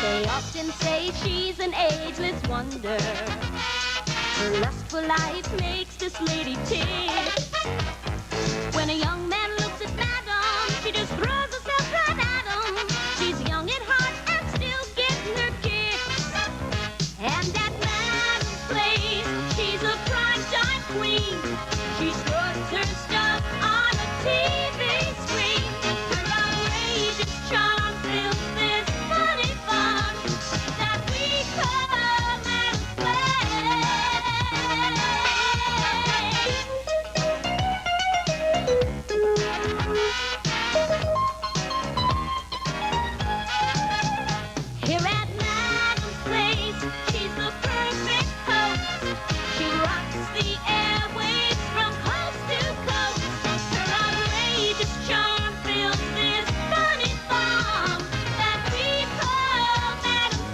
They often say she's an ageless wonder. Her lust for life makes this lady tick. When a young man looks at Madam, she just throws herself right at him. She's young at heart and still getting her kicks. And at Madam's place, she's a prime time queen. She struts her stuff on a TV screen. Her outrageous charm fills this funny fun that we call Madam's Here at Madam's place, she's the perfect host. She rocks the airwaves from coast to coast. Her outrageous charm fills this funny farm that we call Madam's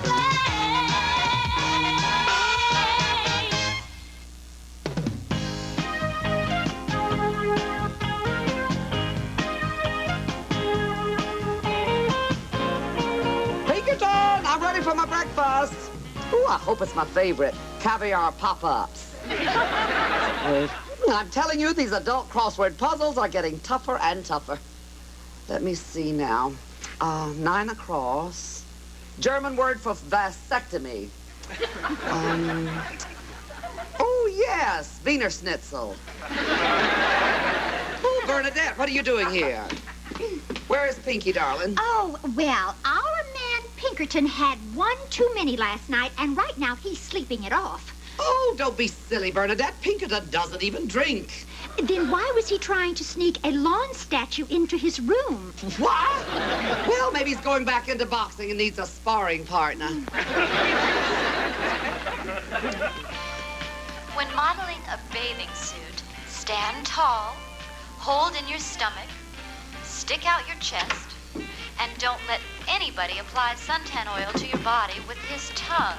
Pinkerton, I'm ready for my breakfast. Ooh, I hope it's my favorite, caviar pop-ups. I'm telling you, these adult crossword puzzles are getting tougher and tougher. Let me see now. 9 across. German word for vasectomy. Oh, yes, Wiener Schnitzel. Oh, Bernadette, what are you doing here? Where is Pinky, darling? Oh, well, our man Pinkerton had one too many last night, and right now he's sleeping it off. Oh, don't be silly, Bernadette. Pinkerton doesn't even drink. Then why was he trying to sneak a lawn statue into his room? What? Well, maybe he's going back into boxing and needs a sparring partner. When modeling a bathing suit, stand tall, hold in your stomach, stick out your chest, and don't let anybody apply suntan oil to your body with his tongue.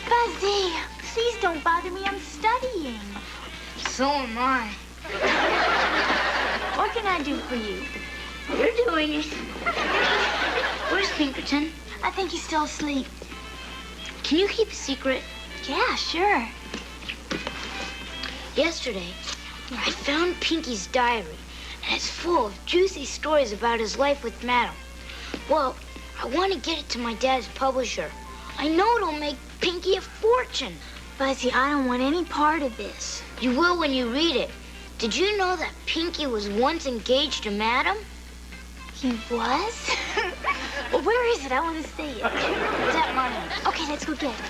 Buzzy, please don't bother me. I'm studying. So am I. What can I do for you? You're doing it. Where's Pinkerton? I think he's still asleep. Can you keep a secret? Yeah, sure. Yesterday, I found Pinky's diary, and it's full of juicy stories about his life with Madam. Well, I want to get it to my dad's publisher. I know it'll make Pinky a fortune. Buzzy, I don't want any part of this. You will when you read it. Did you know that Pinky was once engaged to Madam? He was? Well, where is it? I want to see it. It's at Mine. Okay, let's go get it.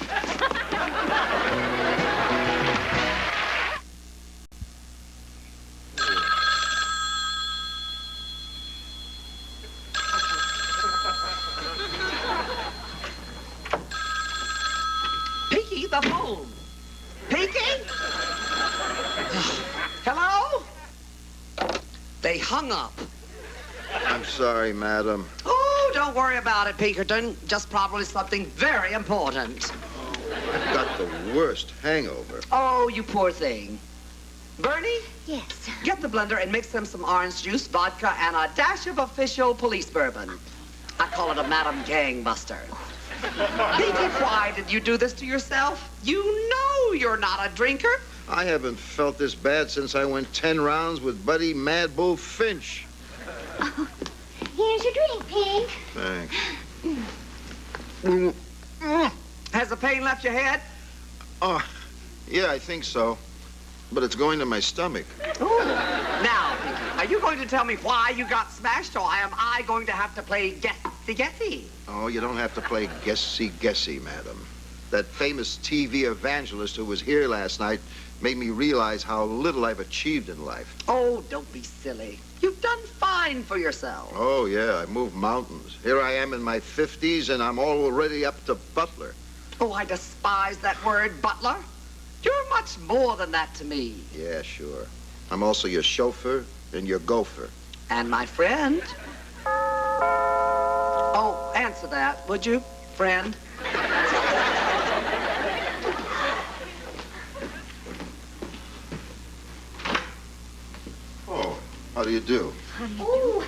Pinky, the phone. Pinky? Hello? They hung up. I'm sorry, madam. Oh, don't worry about it, Pinkerton. Just probably something very important. I've got the worst hangover. Oh, you poor thing. Bernie, Yes. get the blender and mix them some orange juice, vodka, and a dash of official police bourbon. I call it a Madam Gangbuster. Pinky, why did you do this to yourself? You know you're not a drinker. I haven't felt this bad since I went 10 rounds with Buddy Mad Bull Finch. Here's your drink, Pink. Thanks. Has the pain left your head? Oh, yeah, I think so. But it's going to my stomach. Ooh. Now, Pinky, are you going to tell me why you got smashed, or am I going to have to play guessy-guessy? Oh, you don't have to play guessy-guessy, madam. That famous TV evangelist who was here last night made me realize how little I've achieved in life. Oh, don't be silly. You've done fine for yourself. Oh, yeah, I moved mountains. Here I am in my 50s, and I'm already up to butler. Oh, I despise that word, butler. You're much more than that to me. Yeah, sure. I'm also your chauffeur and your gopher. And my friend. Oh, answer that, would you, friend? Oh, how do you do? Oh,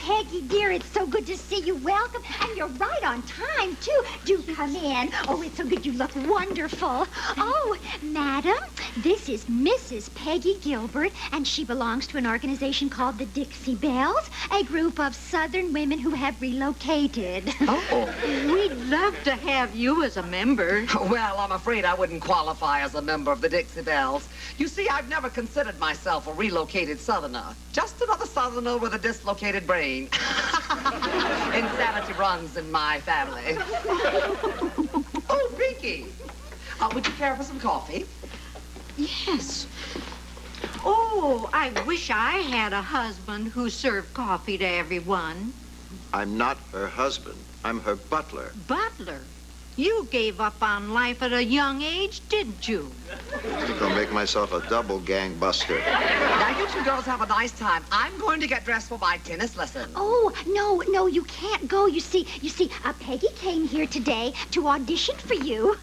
Peggy, dear, it's so good to see you. Welcome. And you're right on time, too. Do come in. Oh, it's so good. You look wonderful. Oh, madam, this is Mrs. Peggy Gilbert, and she belongs to an organization called the Dixie Bells, a group of Southern women who have relocated. Oh. We'd love to have you as a member. Well, I'm afraid I wouldn't qualify as a member of the Dixie Bells. You see, I've never considered myself a relocated Southerner. Just another Southerner with a dislocated brain. Insanity runs in my family. Oh, Pinky. Would you care for some coffee? Yes. Oh, I wish I had a husband who served coffee to everyone. I'm not her husband. I'm her butler. Butler? You gave up on life at a young age, didn't you? To go make myself a double gangbuster. Now, you two girls have a nice time. I'm going to get dressed for my tennis lesson. Oh, no, you can't go. You see, Peggy came here today to audition for you.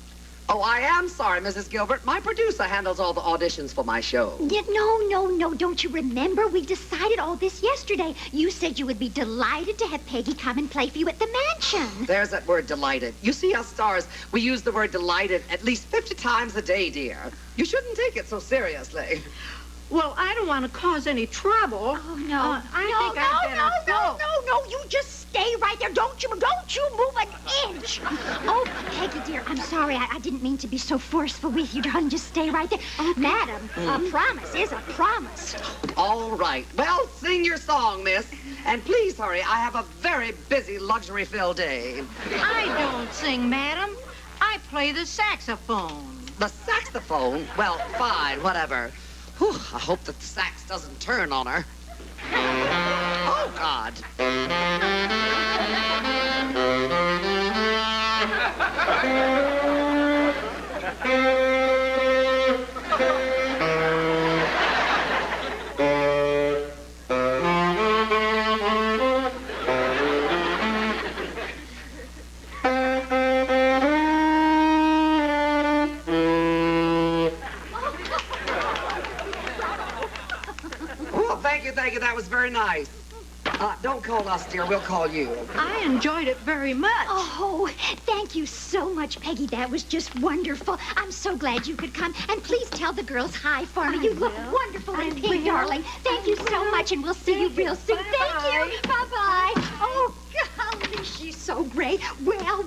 Oh, I am sorry, Mrs. Gilbert. My producer handles all the auditions for my show. Yeah, no. Don't you remember? We decided all this yesterday. You said you would be delighted to have Peggy come and play for you at the mansion. There's that word, delighted. You see, us stars, we use the word delighted at least 50 times a day, dear. You shouldn't take it so seriously. Well, I don't want to cause any trouble. Oh, no. No, you just stay right there. Don't you move an inch. Oh, Peggy, dear, I'm sorry. I didn't mean to be so forceful with you, darling. Just stay right there. Okay. Madam, a promise is a promise. All right. Well, sing your song, miss. And please hurry. I have a very busy, luxury-filled day. I don't sing, madam. I play the saxophone. The saxophone? Well, fine, whatever. Whew, I hope that the sax doesn't turn on her. Oh, God. Thank you. That was very nice. Don't call us, dear. We'll call you. I enjoyed it very much. Oh, thank you so much, Peggy. That was just wonderful. I'm so glad you could come. And please tell the girls hi for me. You look wonderful in pink, darling. Thank you so much, and we'll see you real soon. Thank you. Bye-bye. Oh, golly, she's so great. Well,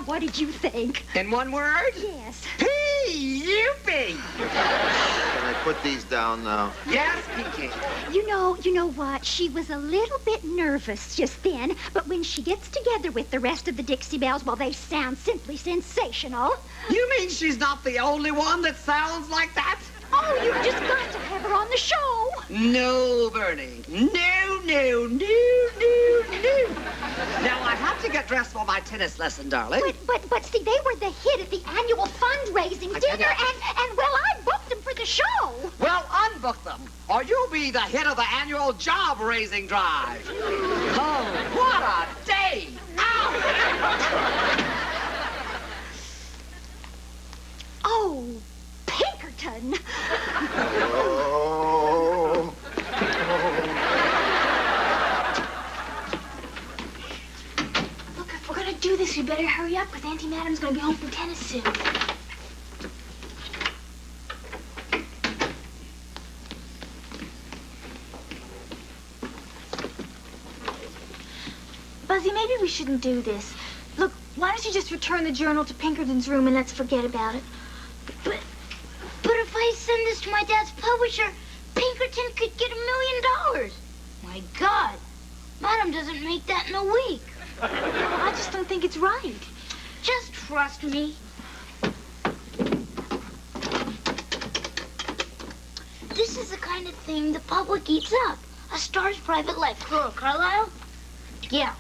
what did you think? In one word? Yes. P-U-P. Can I put these down now? Yes, Pinky. You know what? She was a little bit nervous just then, but when she gets together with the rest of the Dixie Bells, well, they sound simply sensational. You mean she's not the only one that sounds like that? Oh, you've just got to have her on the show. No, Bernie. No. Now, I have to get dressed for my tennis lesson, darling. But see, they were the hit at the annual fundraising dinner, and well, I booked them for the show. Well, unbook them, or you'll be the hit of the annual job-raising drive. Oh, what a day! Ow! Oh, Pinkerton. Oh. Look, if we're gonna do this, we better hurry up, because Auntie Madam's gonna be home from tennis soon. Buzzy, maybe we shouldn't do this. Look, why don't you just return the journal to Pinkerton's room and let's forget about it? But if I send this to my dad's publisher, Pinkerton could get $1 million. My God, Madam doesn't make that in a week. I just don't think it's right. Just trust me. This is the kind of thing the public eats up. A star's private life. Carlisle? Yeah.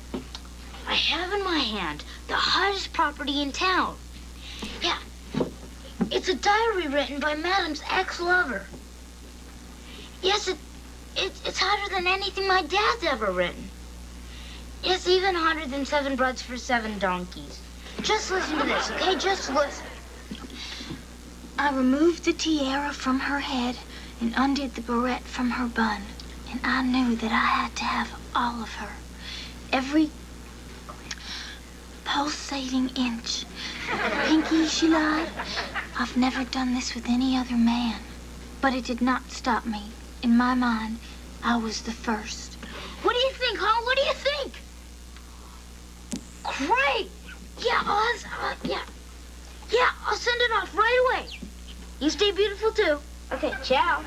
I have in my hand the hottest property in town. Yeah. It's a diary written by Madam's ex-lover. Yes, it's hotter than anything my dad's ever written. Yes, even hotter than 7 breads for 7 donkeys. Just listen to this, okay? Just listen. I removed the tiara from her head and undid the barrette from her bun. And I knew that I had to have all of her. every pulsating inch. Pinky, Sheila, I've never done this with any other man. But it did not stop me. In my mind, I was the first. What do you think, huh? What do you think? Great! Yeah, Oz, yeah, I'll send it off right away. You stay beautiful, too. Okay, ciao.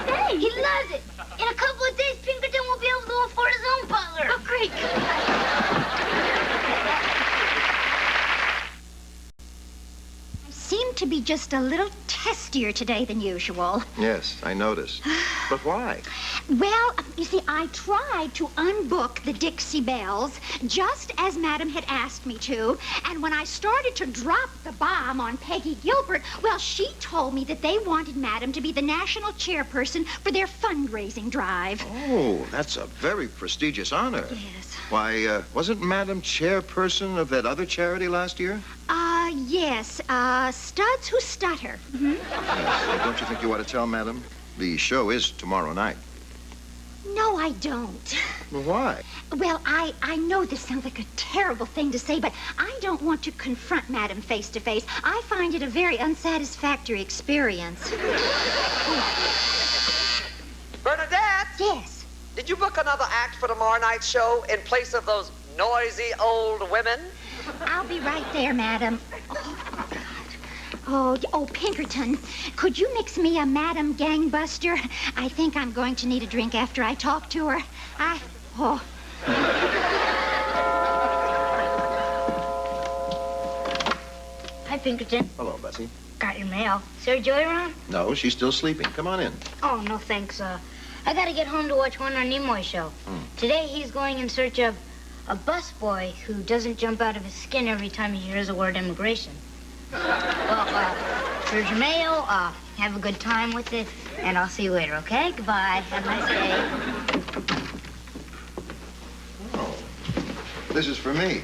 Hey, he loves it. In a couple of days, Pinkerton will be able to afford his own butler. Oh, great. I seem to be just a little testier today than usual. Yes, I noticed. But why? Well, you see, I tried to unbook the Dixie Bells just as Madam had asked me to. And when I started to drop the bomb on Peggy Gilbert, well, she told me that they wanted Madam to be the national chairperson for their fundraising drive. Oh, that's a very prestigious honor. Yes. Why, wasn't Madam chairperson of that other charity last year? Yes. Studs Who Stutter. Mm-hmm. Yes. Well, don't you think you ought to tell Madam? The show is tomorrow night. No, I don't. Well, why? Well, I know this sounds like a terrible thing to say, but I don't want to confront Madam face to face. I find it a very unsatisfactory experience. Bernadette! Yes. Did you book another act for tomorrow night's show in place of those noisy old women? I'll be right there, Madam. Oh, Pinkerton, could you mix me a Madam Gangbuster? I think I'm going to need a drink after I talk to her. Hi, Pinkerton. Hello, Bessie. Got your mail. Sara Joy around? No, she's still sleeping. Come on in. Oh, no thanks. I gotta get home to watch Warner Nimoy's show. Today he's going in search of a busboy who doesn't jump out of his skin every time he hears the word immigration. Well, here's your mail. Have a good time with it, and I'll see you later, okay? Goodbye. Have a nice day. Oh, this is for me.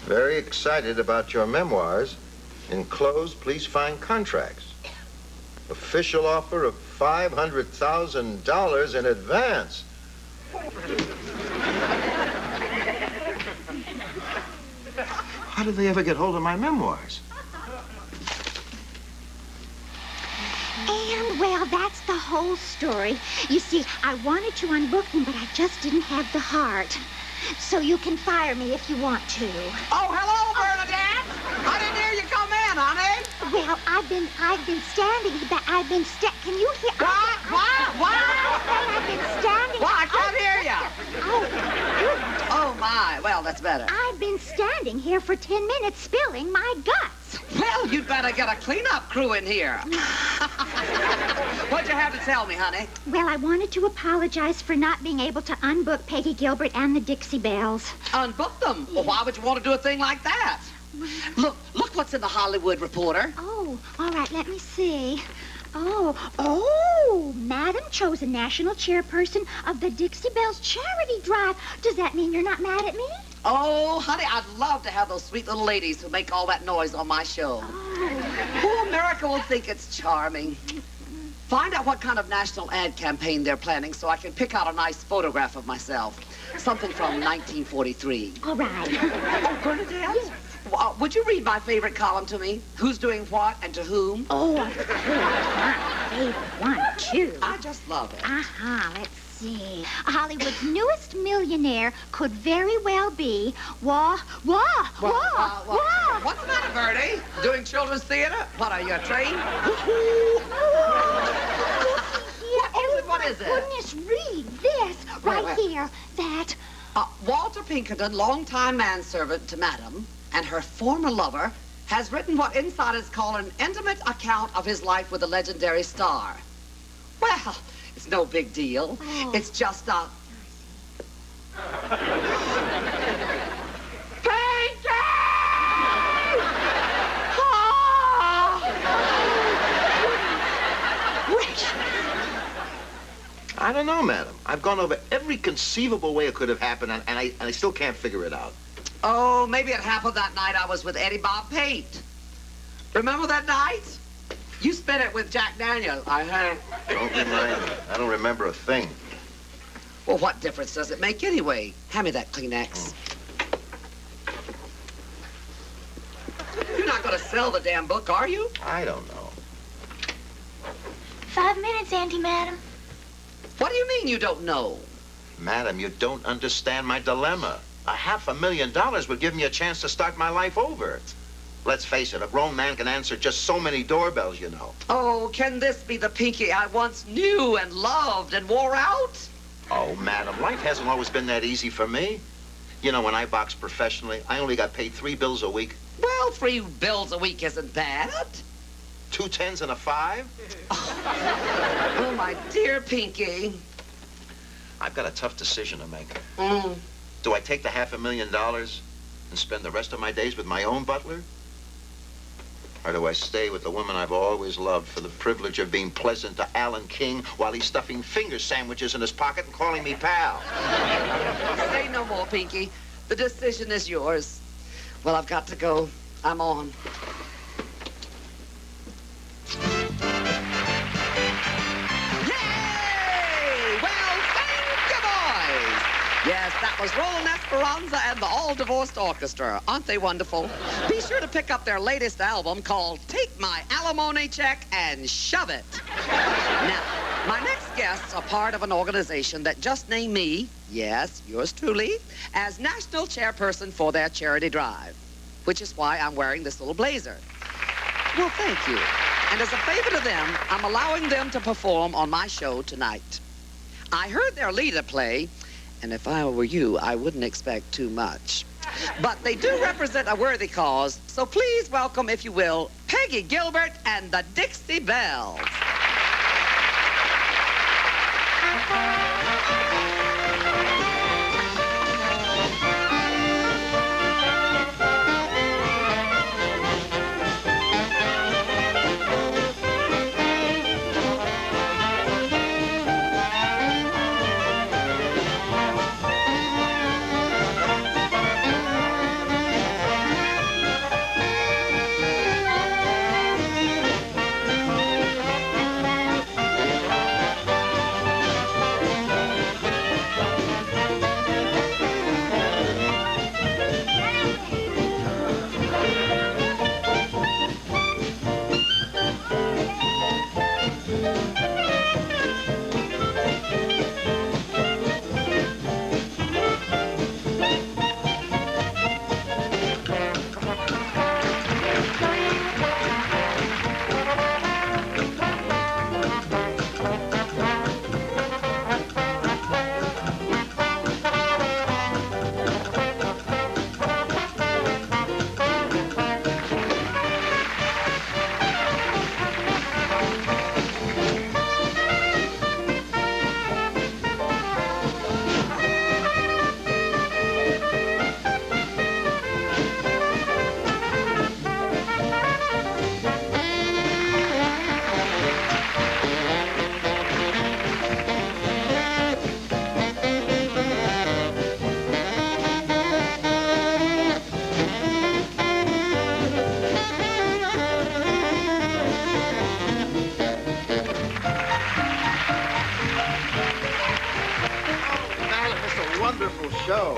Very excited about your memoirs. Enclosed, please find contracts. Official offer of $500,000 in advance. How did they ever get hold of my memoirs? And, well, that's the whole story. You see, I wanted to unbook them, but I just didn't have the heart. So you can fire me if you want to. Oh, hello, Bernadette! I didn't hear you come in, honey. Well, I've been standing. Can you hear? What? I've been standing. Well, I can't hear you. Oh, good. Oh, my. Well, that's better. I've been standing here for 10 minutes spilling my guts. Well, you'd better get a cleanup crew in here. What'd you have to tell me, honey? Well, I wanted to apologize for not being able to unbook Peggy Gilbert and the Dixie Bells. Unbook them? Well, why would you want to do a thing like that? Look what's in the Hollywood Reporter. Oh, all right, let me see. Oh, Madam chose a national chairperson of the Dixie Bells charity drive. Does that mean you're not mad at me? Oh, honey, I'd love to have those sweet little ladies who make all that noise on my show. Oh, America will think it's charming. Find out what kind of national ad campaign they're planning so I can pick out a nice photograph of myself. Something from 1943. All right. Oh, Bernadette? Yes. Would you read my favorite column to me? Who's doing what and to whom? Oh, of course. My favorite one, too. I just love it. Let's see. Hollywood's newest millionaire could very well be What's the matter, Bertie? Doing children's theater? What, are you trained? What is it? Goodness, read this right here. That. Walter Pinkerton, longtime manservant to Madam, and her former lover, has written what insiders call an intimate account of his life with the legendary star. Well, it's no big deal. Oh. It's just a... I don't know, madam. I've gone over every conceivable way it could have happened, and I still can't figure it out. Oh, maybe it happened that night I was with Eddie Bob Pate. Remember that night? You spent it with Jack Daniels. I heard. Don't remind me. I don't remember a thing. Well, what difference does it make anyway? Hand me that Kleenex. You're not going to sell the damn book, are you? I don't know. 5 minutes, Auntie Madam. What do you mean you don't know? Madam, you don't understand my dilemma. $500,000 would give me a chance to start my life over. Let's face it, a grown man can answer just so many doorbells, you know. Oh, can this be the Pinky I once knew and loved and wore out? Oh, madam, life hasn't always been that easy for me. You know, when I boxed professionally, I only got paid 3 bills a week. Well, 3 bills a week isn't bad. 2 10s and a 5? Oh, my dear Pinky. I've got a tough decision to make. Mm. Do I take the $500,000 and spend the rest of my days with my own butler? Or do I stay with the woman I've always loved for the privilege of being pleasant to Alan King while he's stuffing finger sandwiches in his pocket and calling me pal? Say no more, Pinky. The decision is yours. Well, I've got to go. I'm on. Yay! Well, thank you, boys. Yes, that was Roland Esperanza and the All Divorced Orchestra. Aren't they wonderful? Be sure to pick up their latest album called Take My Alimony Check and Shove It. Now, my next guests are part of an organization that just named me, yes, yours truly, as national chairperson for their charity drive, which is why I'm wearing this little blazer. Well, thank you. And as a favor to them, I'm allowing them to perform on my show tonight. I heard their leader play, and if I were you, I wouldn't expect too much. But they do represent a worthy cause, so please welcome, if you will, Peggy Gilbert and the Dixie Bells.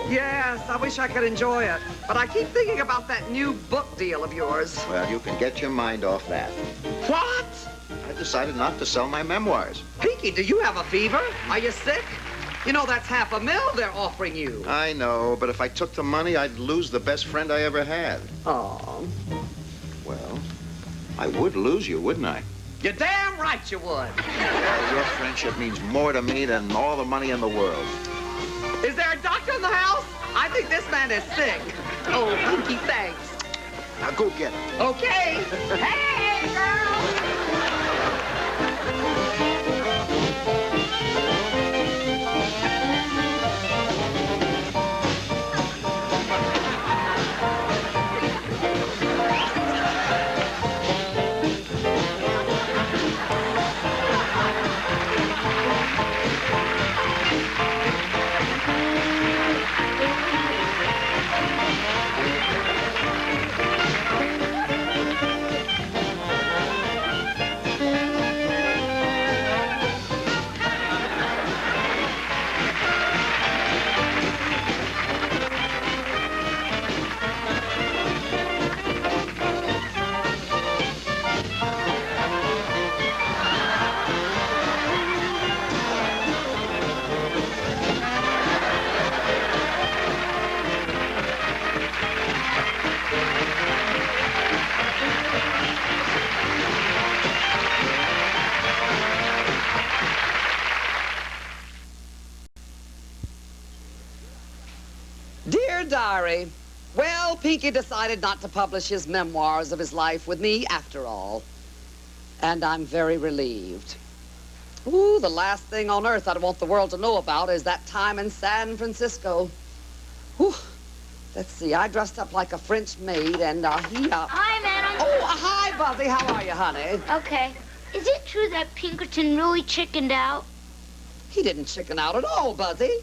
Yes, I wish I could enjoy it. But I keep thinking about that new book deal of yours. Well, you can get your mind off that. What? I decided not to sell my memoirs. Pinky, do you have a fever? Are you sick? You know, that's $500,000 they're offering you. I know, but if I took the money, I'd lose the best friend I ever had. Oh. Well, I would lose you, wouldn't I? You're damn right you would. Well, your friendship means more to me than all the money in the world. Is there a doctor in the house? I think this man is sick. Oh, Pinky, thanks. Now go get it. Okay. Hey, girl! diary. Well, Pinky decided not to publish his memoirs of his life with me after all. And I'm very relieved. Ooh, the last thing on earth I'd want the world to know about is that time in San Francisco. Whew. Let's see, I dressed up like a French maid and Hi, Madam. Oh, hi, Buzzy. How are you, honey? Okay. Is it true that Pinkerton really chickened out? He didn't chicken out at all, Buzzy.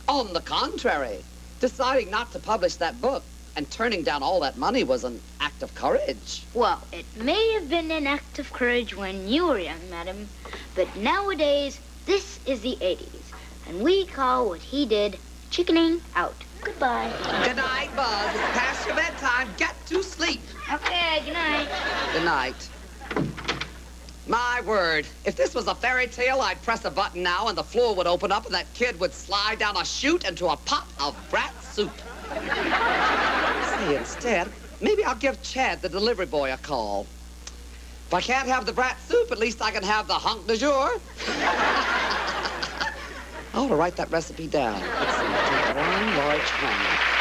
On the contrary, deciding not to publish that book and turning down all that money was an act of courage. Well, it may have been an act of courage when you were young, Madam, but nowadays, this is the 80s, and we call what he did chickening out. Goodbye. Good night, Buzz. It's past your bedtime. Get to sleep. Okay, good night. Good night. My word, if this was a fairy tale, I'd press a button now and the floor would open up and that kid would slide down a chute into a pot of brat soup. Say, instead, maybe I'll give Chad, the delivery boy, a call. If I can't have the brat soup, at least I can have the hunk de jour. I ought to write that recipe down. Let's see, take 1 large honey.